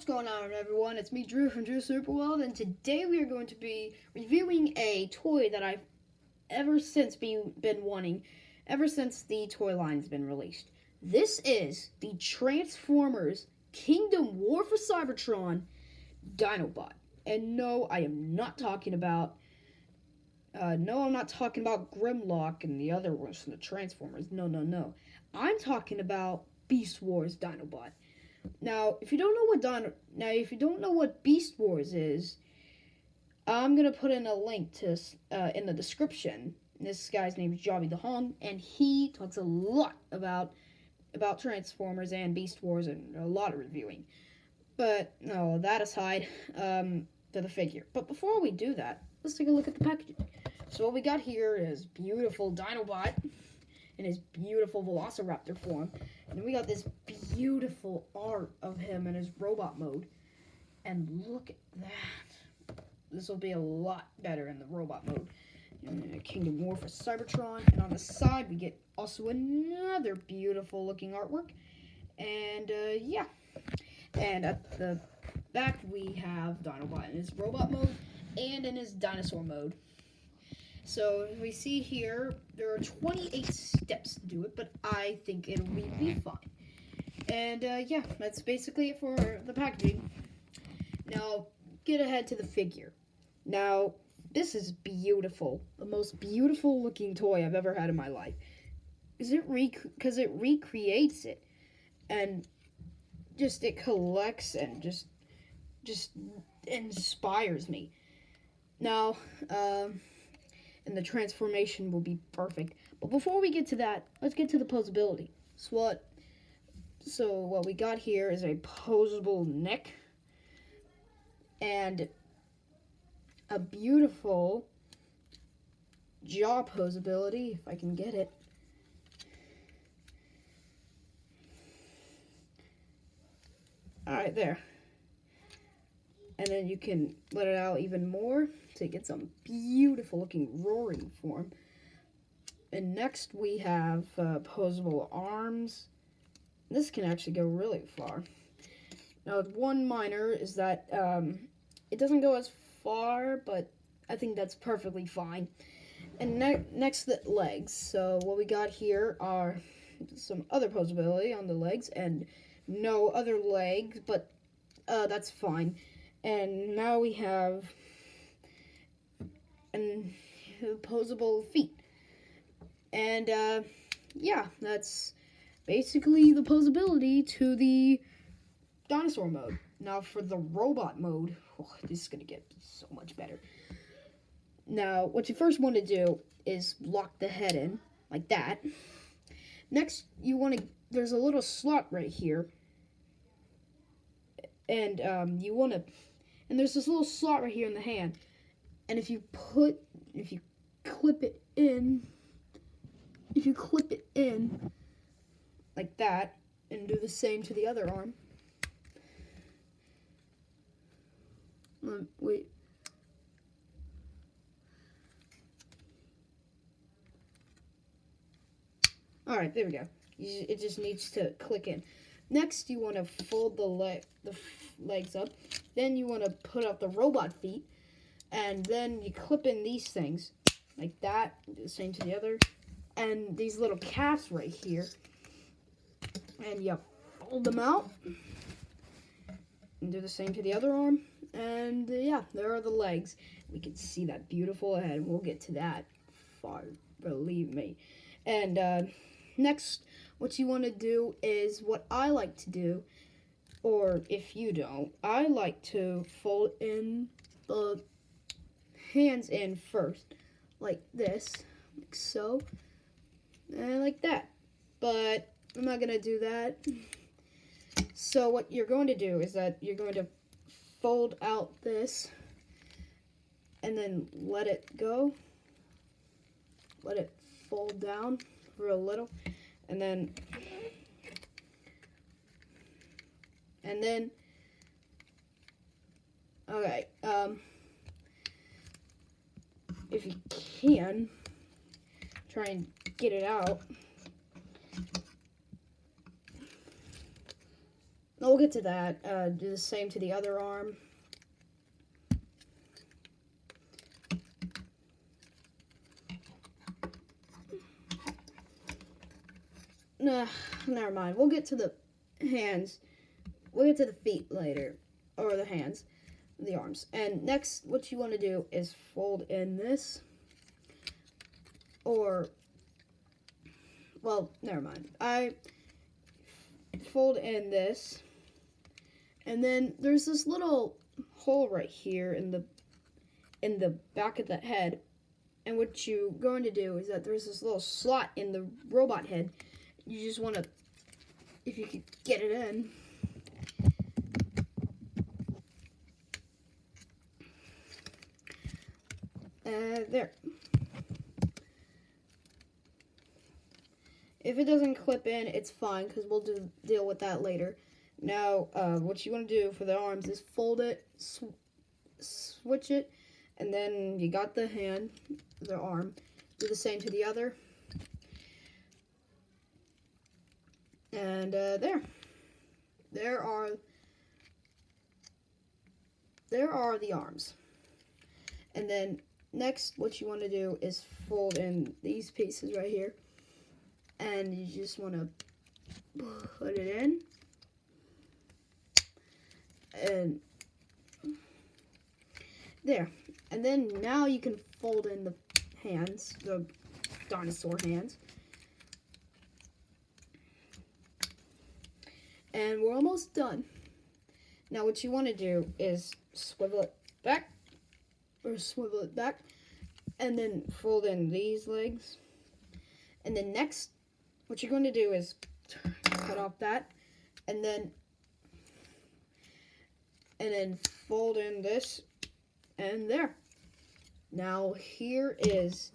going on, everyone? It's me, Drew from Drew Superworld, and today we are going to be reviewing a toy that I've been wanting ever since the toy line's been released. This is the Transformers Kingdom War for Cybertron Dinobot. And no, I am not talking about I'm not talking about Grimlock and the other ones from the Transformers. No. I'm talking about Beast Wars Dinobot. Now, if you don't know what Beast Wars is, I'm gonna put in a link to in the description. This guy's name is Jobby the Hong, and he talks a lot about Transformers and Beast Wars and a lot of reviewing. But no, that aside, to the figure. But before we do that, let's take a look at the packaging. So what we got here is beautiful Dinobot in his beautiful Velociraptor form. And then we got this beautiful art of him in his robot mode. And look at that. This will be a lot better in the robot mode. Kingdom War for Cybertron. And on the side, we get also another beautiful looking artwork. And yeah. And at the back, we have Dinobot in his robot mode and in his dinosaur mode. So we see here, there are 28 steps to do it, but I think it'll be fine. And yeah, that's basically it for the packaging. Now, get ahead to the figure. Now, this is beautiful. The most beautiful looking toy I've ever had in my life. Because it recreates it. And just it collects and just inspires me. Now, and the transformation will be perfect. But before we get to that, let's get to the posability. So what we got here is a posable neck and a beautiful jaw posability, if I can get it. Alright, there. And then you can let it out even more to get some beautiful looking roaring form. And next we have posable arms. This can actually go really far. Now, one minor is that it doesn't go as far, but I think that's perfectly fine. And next, the legs. So what we got here are some other posability on the legs and no other legs, but that's fine. And now we have posable feet. And yeah, that's basically the posability to the dinosaur mode. Now for the robot mode, this is going to get so much better. Now, what you first want to do is lock the head in, like that. Next, there's a little slot right here. And there's this little slot right here in the hand. And if you clip it in like that, and do the same to the other arm. Wait. Alright, there we go. It just needs to click in. Next, you want to fold the legs up. Then you want to put up the robot feet. And then you clip in these things. Like that. Do the same to the other. And these little calves right here. And you fold them out. And do the same to the other arm. And yeah, there are the legs. We can see that beautiful head. We'll get to that far, believe me. And next, what you want to do is what I like to do, or if you don't, I like to fold in the hands in first, like this, like so, and like that. But I'm not going to do that. So what you're going to do is that you're going to fold out this, and then let it go. Let it fold down for a little. And then, okay, if you can, try and get it out. We'll get to that. Do the same to the other arm. Nah, never mind. We'll get to the hands. We'll get to the feet later. Or the hands. The arms. And next, what you want to do is fold in this. Or, well, never mind. I fold in this. And then there's this little hole right here in the back of the head. And what you're going to do is that there's this little slot in the robot head. You just want to, if you could get it in. There. If it doesn't clip in, it's fine, because we'll deal with that later. Now, what you want to do for the arms is fold it, switch it, and then you got the hand, the arm. Do the same to the other. And there are the arms. And then next, what you want to do is fold in these pieces right here, and you just want to put it in, and there. And then now you can fold in the hands, the dinosaur hands. And we're almost done. Now what you want to do is swivel it back, and then fold in these legs. And then next, what you're going to do is cut off that, and then fold in this, and there. Now here is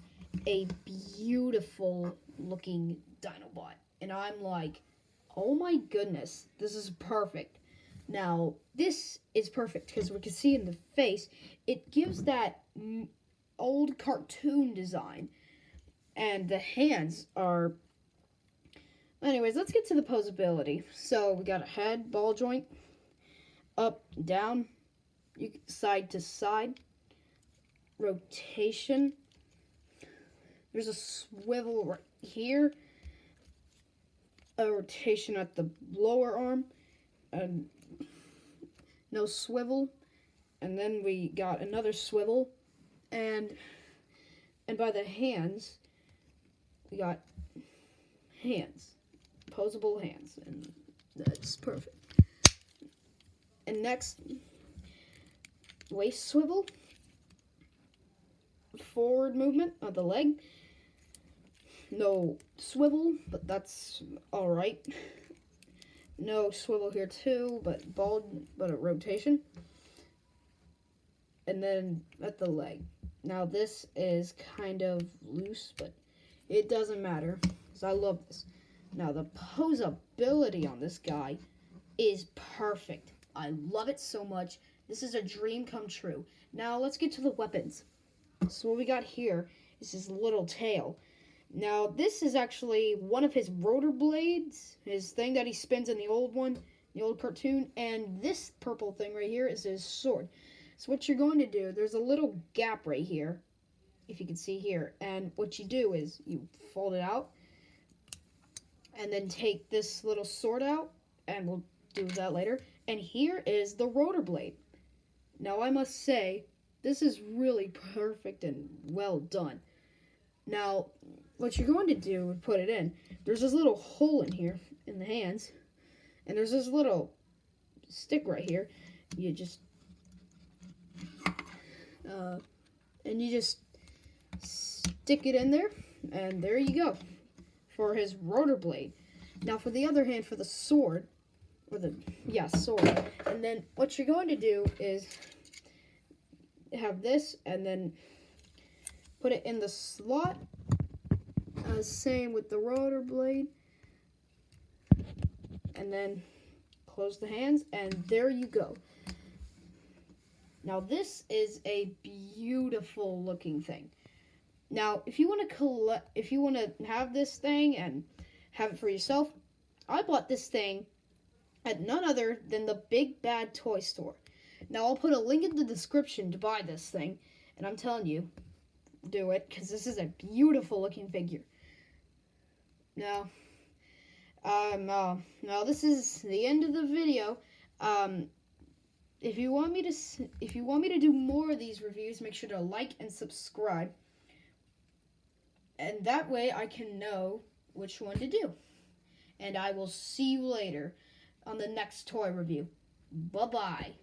a beautiful looking dinobot, and I'm like, oh my goodness, this is perfect. Now, this is perfect because we can see in the face, it gives that old cartoon design. And the hands are... Anyways, let's get to the posability. So, we got a head, ball joint, up, down, side to side, rotation. There's a swivel right here, a rotation at the lower arm, and no swivel, and then we got another swivel, and by the hands, we got hands, posable hands, and that's perfect. And next, waist swivel, forward movement of the leg, no swivel, but that's alright. No swivel here too, but a rotation. And then at the leg. Now this is kind of loose, but it doesn't matter, because I love this. Now the posability on this guy is perfect. I love it so much. This is a dream come true. Now let's get to the weapons. So what we got here is his little tail. Now, this is actually one of his rotor blades, his thing that he spins in the old one, the old cartoon, and this purple thing right here is his sword. So what you're going to do, there's a little gap right here, if you can see here, and what you do is you fold it out, and then take this little sword out, and we'll do that later, and here is the rotor blade. Now, I must say, this is really perfect and well done. Now, what you're going to do is put it in. There's this little hole in here in the hands, and there's this little stick right here. You just stick it in there, and there you go for his rotor blade. Now, for the other hand, for the sword, sword. And then what you're going to do is have this, and then put it in the slot. Same with the rotor blade. And then close the hands, and there you go. Now this is a beautiful looking thing. Now, if you want to have this thing and have it for yourself, I bought this thing at none other than the Big Bad Toy Store. Now, I'll put a link in the description to buy this thing, and I'm telling you, do it, because this is a beautiful looking figure. Now, now this is the end of the video. If you want me to do more of these reviews, make sure to like and subscribe, and that way I can know which one to do. And I will see you later on the next toy review. Bye-bye.